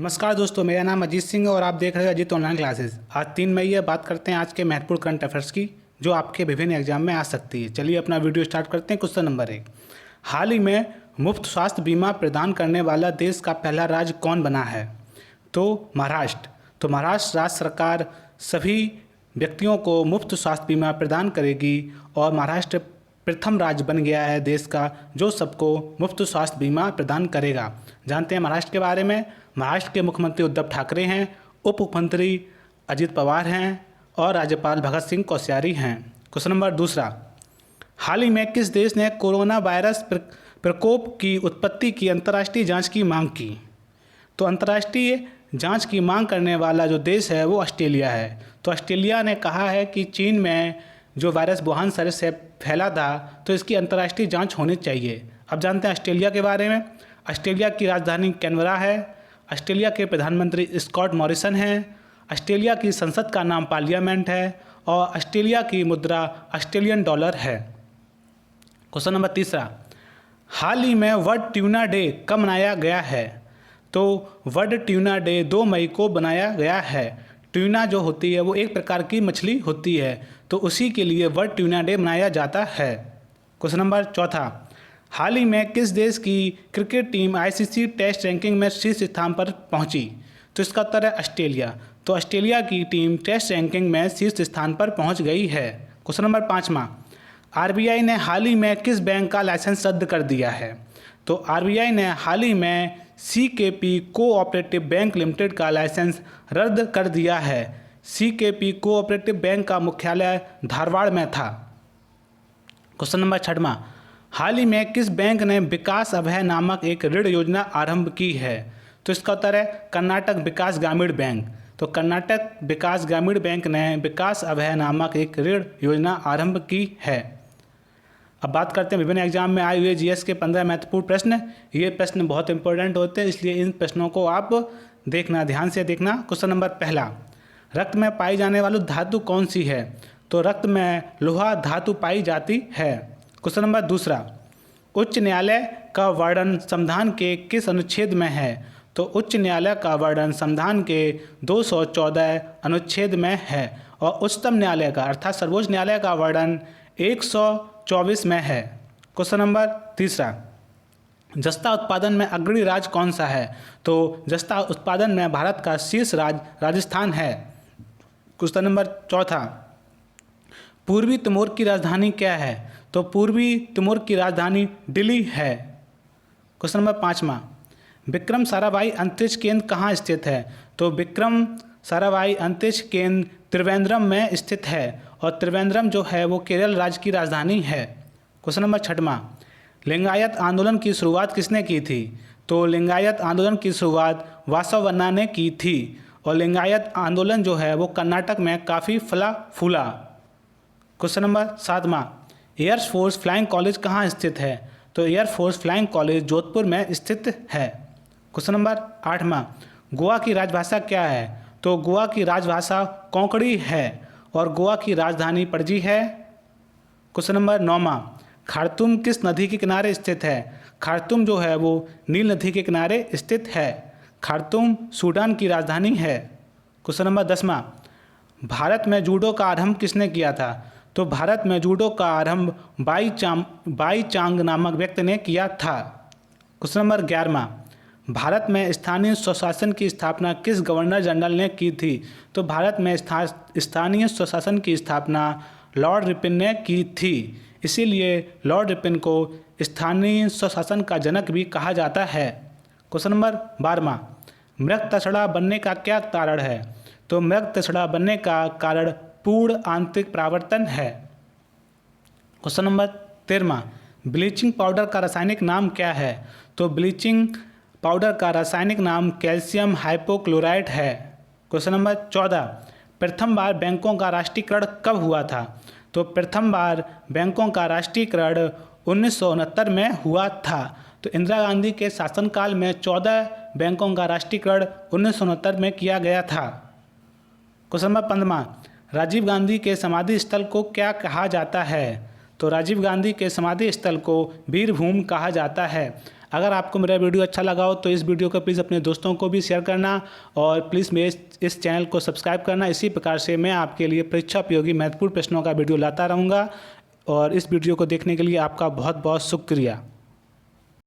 नमस्कार दोस्तों, मेरा नाम अजीत सिंह है और आप देख रहे हैं अजीत ऑनलाइन क्लासेस। आज 3 मई है। बात करते हैं आज के महत्वपूर्ण करंट अफेयर्स की जो आपके विभिन्न एग्जाम में आ सकती है। चलिए अपना वीडियो स्टार्ट करते हैं। क्वेश्चन नंबर 1, हाल ही में मुफ्त स्वास्थ्य बीमा प्रदान करने वाला देश का पहला राज्य कौन बना है? तो महाराष्ट्र। तो महाराष्ट्र राज्य सरकार सभी व्यक्तियों को मुफ्त स्वास्थ्य बीमा प्रदान करेगी और महाराष्ट्र प्रथम राज्य बन गया है देश का जो सबको मुफ्त स्वास्थ्य बीमा प्रदान करेगा। जानते हैं महाराष्ट्र के बारे में। महाराष्ट्र के मुख्यमंत्री उद्धव ठाकरे हैं, उप मुख्यमंत्री अजित पवार हैं और राज्यपाल भगत सिंह कोश्यारी हैं। क्वेश्चन नंबर 2, हाल ही में किस देश ने कोरोना वायरस प्रकोप की उत्पत्ति की अंतर्राष्ट्रीय जांच की मांग की? तो अंतर्राष्ट्रीय जांच की मांग करने वाला जो देश है वो ऑस्ट्रेलिया है। तो ऑस्ट्रेलिया ने कहा है कि चीन में जो वायरस वुहान शहर से फैला था तो इसकी अंतर्राष्ट्रीय जांच होनी चाहिए। अब जानते हैं ऑस्ट्रेलिया के बारे में। ऑस्ट्रेलिया की राजधानी कैनबरा है। ऑस्ट्रेलिया के प्रधानमंत्री स्कॉट मॉरिसन हैं। ऑस्ट्रेलिया की संसद का नाम पार्लियामेंट है और ऑस्ट्रेलिया की मुद्रा ऑस्ट्रेलियन डॉलर है। क्वेश्चन नंबर 3, हाल ही में वर्ल्ड ट्यूना डे कब मनाया गया है? तो वर्ल्ड ट्यूना डे 2 मई को बनाया गया है। ट्यूना जो होती है वो एक प्रकार की मछली होती है, तो उसी के लिए वर्ल्ड ट्यूना डे मनाया जाता है। क्वेश्चन नंबर 4, हाल ही में किस देश की cricket team ICC test ranking में शीर्ष स्थान पर पहुंची? तो इसका उत्तर है ऑस्ट्रेलिया। तो ऑस्ट्रेलिया की टीम टेस्ट रैंकिंग में शीर्ष स्थान पर पहुंच गई है। क्वेश्चन नंबर 5, आरबीआई ने हाल ही में किस बैंक का लाइसेंस रद्द कर दिया है? तो आरबीआई ने हाल ही में सीकेपी कोऑपरेटिव बैंक लिमिटेड का लाइसेंस रद्द कर दिया है। सीकेपी कोऑपरेटिव बैंक का मुख्यालय धारवाड़ में था। क्वेश्चन नंबर 6, हाल ही में किस बैंक ने विकास अभय नामक एक ऋण योजना आरंभ की है? तो इसका उत्तर है कर्नाटक विकास ग्रामीण बैंक। तो कर्नाटक विकास ग्रामीण बैंक ने विकास अभय नामक एक ऋण योजना आरंभ की है। अब बात करते हैं विभिन्न एग्जाम में आए हुए जीएस के 15 महत्वपूर्ण प्रश्न। ये प्रश्न बहुत इंपॉर्टेंट होते हैं, इसलिए इन प्रश्नों को आप देखना, ध्यान से देखना। क्वेश्चन नंबर 1, रक्त में पाई जाने वाली धातु कौन सी है? तो रक्त में लोहा धातु पाई जाती है। क्वेश्चन नंबर 2, उच्च न्यायालय का वर्णन संविधान के किस अनुच्छेद में है? तो उच्च न्यायालय का वर्णन संविधान के 214 अनुच्छेद में है और उच्चतम न्यायालय का अर्थात सर्वोच्च न्यायालय का वर्णन 124 में है। क्वेश्चन नंबर 3, जस्ता उत्पादन में अग्रणी राज्य कौन सा है? तो जस्ता उत्पादन में भारत का शीर्ष राज्य राजस्थान है। क्वेश्चन नंबर 4, पूर्वी तिमोर की राजधानी क्या है? तो पूर्वी तिमोर की राजधानी दिल्ली है। क्वेश्चन नंबर 5, विक्रम साराभाई अंतरिक्ष केंद्र कहाँ स्थित है? तो विक्रम साराभाई अंतरिक्ष केंद्र त्रिवेंद्रम में स्थित है और त्रिवेंद्रम जो है वो केरल राज्य की राजधानी है। क्वेश्चन नंबर 6, लिंगायत आंदोलन की शुरुआत किसने की थी? तो लिंगायत आंदोलन की शुरुआत वासवन्ना ने की थी और लिंगायत आंदोलन जो है वो कर्नाटक में काफ़ी फला फूला। Question number 7, air force flying college कहाँ स्थित है? तो एयरफोर्स फ्लाइंग कॉलेज जोधपुर में स्थित है। क्वेश्चन नंबर 8, गोवा की राजभाषा क्या है? तो गोवा की राजभाषा कोंकणी है और गोवा की राजधानी पणजी है। क्वेश्चन नंबर 9, खार्तूम किस नदी के किनारे स्थित है? खार्तूम जो है वो नील नदी के किनारे स्थित है। खार्तूम सूडान की राजधानी है। क्वेश्चन नंबर 10, भारत में जूडो का आरंभ किसने किया था? तो भारत में जूडो का आरंभ बाई चांग नामक व्यक्ति ने किया था। क्वेश्चन नंबर 11, भारत में स्थानीय स्वशासन की स्थापना किस गवर्नर जनरल ने की थी? तो भारत में स्थानीय स्वशासन की स्थापना लॉर्ड रिपन ने की थी, इसीलिए लॉर्ड रिपन को स्थानीय स्वशासन का जनक भी कहा जाता है। क्वेश्चन नंबर 12, मृग तसड़ा बनने का क्या कारण है? तो मृग तसड़ा बनने का कारण पूर्ण आंतरिक परावर्तन है। क्वेश्चन नंबर 13, ब्लीचिंग पाउडर का रासायनिक नाम क्या है? तो ब्लीचिंग पाउडर का रासायनिक नाम कैल्शियम हाइपोक्लोराइट है। क्वेश्चन नंबर 14, प्रथम बार बैंकों का राष्ट्रीयकरण कब हुआ था? तो प्रथम बार बैंकों का राष्ट्रीयकरण 1969 में हुआ था। तो इंदिरा गांधी के शासनकाल में 14 बैंकों का राष्ट्रीयकरण 1969 में किया गया था। क्वेश्चन नंबर 15, राजीव गांधी के समाधि स्थल को क्या कहा जाता है? तो राजीव गांधी के समाधि स्थल को वीर भूमि कहा जाता है। अगर आपको मेरा वीडियो अच्छा लगा हो तो इस वीडियो को प्लीज़ अपने दोस्तों को भी शेयर करना और प्लीज़ मेरे इस चैनल को सब्सक्राइब करना। इसी प्रकार से मैं आपके लिए परीक्षा उपयोगी महत्वपूर्ण प्रश्नों का वीडियो लाता रहूँगा और इस वीडियो को देखने के लिए आपका बहुत बहुत शुक्रिया।